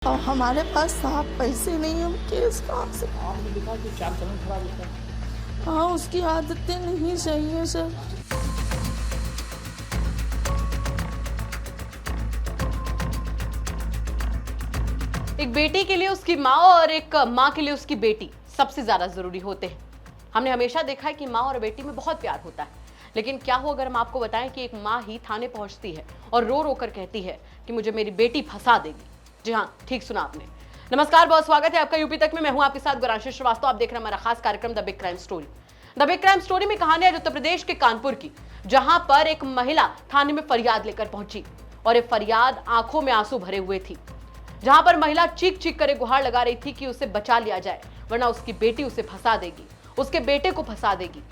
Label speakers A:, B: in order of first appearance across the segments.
A: और हमारे पास साफ पैसे नहीं, हम केस कहाँ से।
B: आपने लिखा कि चाल चलन खराब होता है।
A: हाँ, उसकी आदतें नहीं सही है सर।
C: एक बेटी के लिए उसकी माँ और एक माँ के लिए उसकी बेटी सबसे ज्यादा जरूरी होते हैं। हमने हमेशा देखा है कि माँ और बेटी में बहुत प्यार होता है, लेकिन क्या हो अगर हम आपको बताएं कि एक माँ ही थाने पहुंचती है और रो रो कर कहती है कि मुझे मेरी बेटी फंसा देगी। जी हाँ, ठीक सुना आपने। नमस्कार, बहुत स्वागत है आपका यूपी तक में। मैं हूं आपके साथ गुरांशी श्रीवास्तव। आप देख रहे हैं हमारा खास कार्यक्रम the big crime story. The big crime story में कहानी है उत्तर प्रदेश के कानपुर की, जहां पर एक महिला थाने में फरियाद लेकर पहुंची और ये फरियाद आंखों में आंसू भरे हुए थी। जहां पर महिला चीख चीख कर गुहार लगा रही थी कि उसे बचा लिया जाए, वरना उसकी बेटी उसे फंसा देगी, उसके बेटे को फंसा देगी।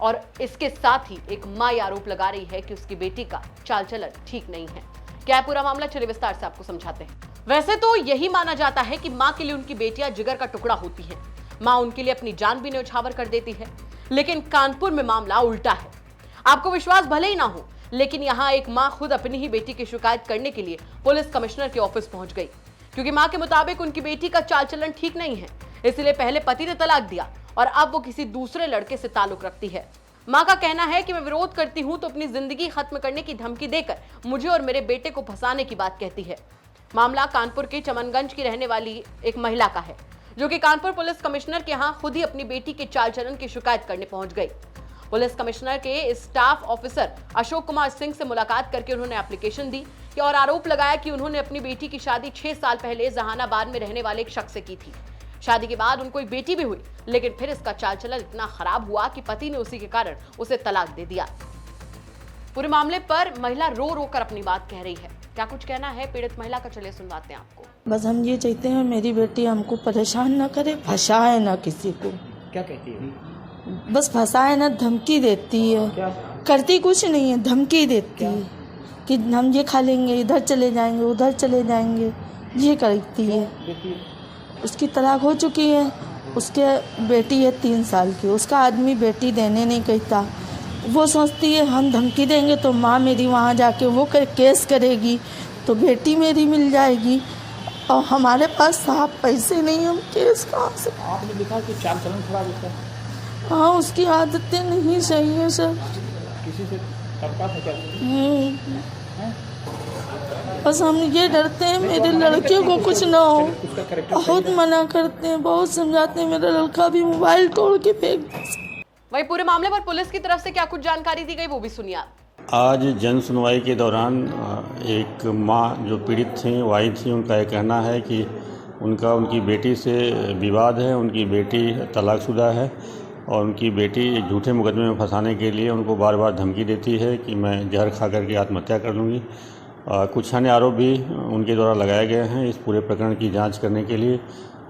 C: और इसके साथ ही एक मां आरोप लगा रही है कि उसकी बेटी का चाल चलन ठीक नहीं है। क्या है पूरा मामला, चलिए विस्तार से आपको समझाते हैं। वैसे तो यही माना जाता है कि मां के लिए उनकी बेटियां जिगर का टुकड़ा होती हैं। मां उनके लिए अपनी जान भी न्यौछावर कर देती है, लेकिन कानपुर में मामला उल्टा है। आपको विश्वास भले ही ना हो, लेकिन यहाँ एक मां खुद अपनी ही बेटी की शिकायत करने के लिए पुलिस कमिश्नर के ऑफिस पहुंच गई, क्योंकि मां के मुताबिक उनकी बेटी का चाल चलन ठीक नहीं है। इसलिए पहले पति ने तलाक दिया और अब वो किसी दूसरे लड़के से ताल्लुक रखती है। मां का कहना है कि मैं विरोध करती हूं तो अपनी जिंदगी खत्म करने की धमकी देकर मुझे और मेरे बेटे को फंसाने की बात कहती है। मामला कानपुर के चमनगंज की रहने वाली एक महिला का है, जो कि कानपुर पुलिस कमिश्नर के यहाँ खुद ही अपनी बेटी के चाल चलन की शिकायत करने पहुंच गई। पुलिस कमिश्नर के स्टाफ ऑफिसर अशोक कुमार सिंह से मुलाकात करके उन्होंने एप्लीकेशन दी और आरोप लगाया कि उन्होंने अपनी बेटी की शादी 6 साल पहले जहानाबाद में रहने वाले एक शख्स से की थी। शादी के बाद उनको एक बेटी भी हुई, लेकिन फिर इसका चाल चलन इतना खराब हुआ कि पति ने उसी के कारण उसे तलाक दे दिया। पूरे मामले पर महिला रो रो कर अपनी बात कह रही है। क्या कुछ कहना है पीड़ित महिला का, चलिए सुनवाते हैं आपको।
A: बस हम ये चाहते हैं मेरी बेटी हमको परेशान न करे, फंसाए ना किसी को।
B: क्या कहती है?
A: बस फंसाए ना, धमकी देती है।
B: क्या?
A: करती कुछ नहीं है, धमकी देती है कि हम ये खा लेंगे, इधर चले जाएंगे, उधर चले जाएंगे, ये करती है। उसकी तलाक हो चुकी है, उसके बेटी है 3 साल की। उसका आदमी बेटी देने नहीं कहता। वो सोचती है हम धमकी देंगे तो माँ मेरी वहाँ जाके वो केस करेगी तो बेटी मेरी मिल जाएगी, और हमारे पास साफ पैसे नहीं, हम केस कहाँ से।
B: आपने लिखा कि चाल चलन खराब होता है।
A: हाँ, उसकी आदतें नहीं सही है सर।
B: किसी से तबका था क्या?
A: बस हम ये डरते हैं मेरे लड़के को कुछ ना हो। बहुत मना करते हैं, बहुत समझाते हैं, मेरा लड़का भी मोबाइल तोड़ के फेंक।
C: वही पूरे मामले पर पुलिस की तरफ से क्या कुछ जानकारी दी गई, वो भी सुनिए आप।
D: आज जन सुनवाई के दौरान एक मां जो पीड़ित थीं वो आई थी। उनका ये कहना है कि उनकी बेटी से विवाद है, उनकी बेटी तलाकशुदा है और उनकी बेटी झूठे मुकदमे में फंसाने के लिए उनको बार बार धमकी देती है कि मैं जहर खा करके आत्महत्या कर लूँगी। कुछ अन्य आरोप भी उनके द्वारा लगाए गए हैं। इस पूरे प्रकरण की जाँच करने के लिए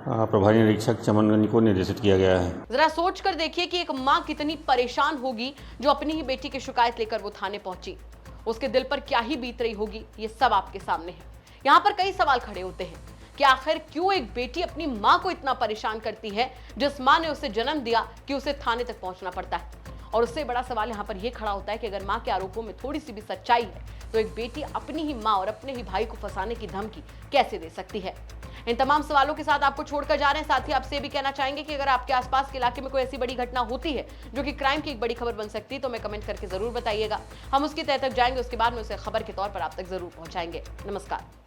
D: प्रभारी निरीक्षक चमनगंज को निर्देशित किया गया है।
C: जरा सोच कर देखिए कि एक माँ कितनी परेशान होगी जो अपनी ही बेटी की शिकायत लेकर वो थाने पहुंची। उसके दिल पर क्या ही बीत रही होगी, ये सब आपके सामने है। यहाँ पर कई सवाल खड़े होते हैं कि आखिर क्यों एक बेटी अपनी माँ को इतना परेशान करती है, जिस माँ ने उसे जन्म दिया, कि उसे थाने तक पहुंचना पड़ता है। और उससे बड़ा सवाल यहाँ पर यह खड़ा होता है कि अगर माँ के आरोपों में थोड़ी सी भी सच्चाई है, तो एक बेटी अपनी ही माँ और अपने ही भाई को फंसाने की धमकी कैसे दे सकती है। इन तमाम सवालों के साथ आपको छोड़कर जा रहे हैं। साथ ही आपसे भी कहना चाहेंगे कि अगर आपके आसपास के इलाके में कोई ऐसी बड़ी घटना होती है जो कि क्राइम की एक बड़ी खबर बन सकती है, तो हमें कमेंट करके जरूर बताइएगा। हम उसकी तह तक जाएंगे, उसके बाद में उसे खबर के तौर पर आप तक जरूर पहुंचाएंगे। नमस्कार।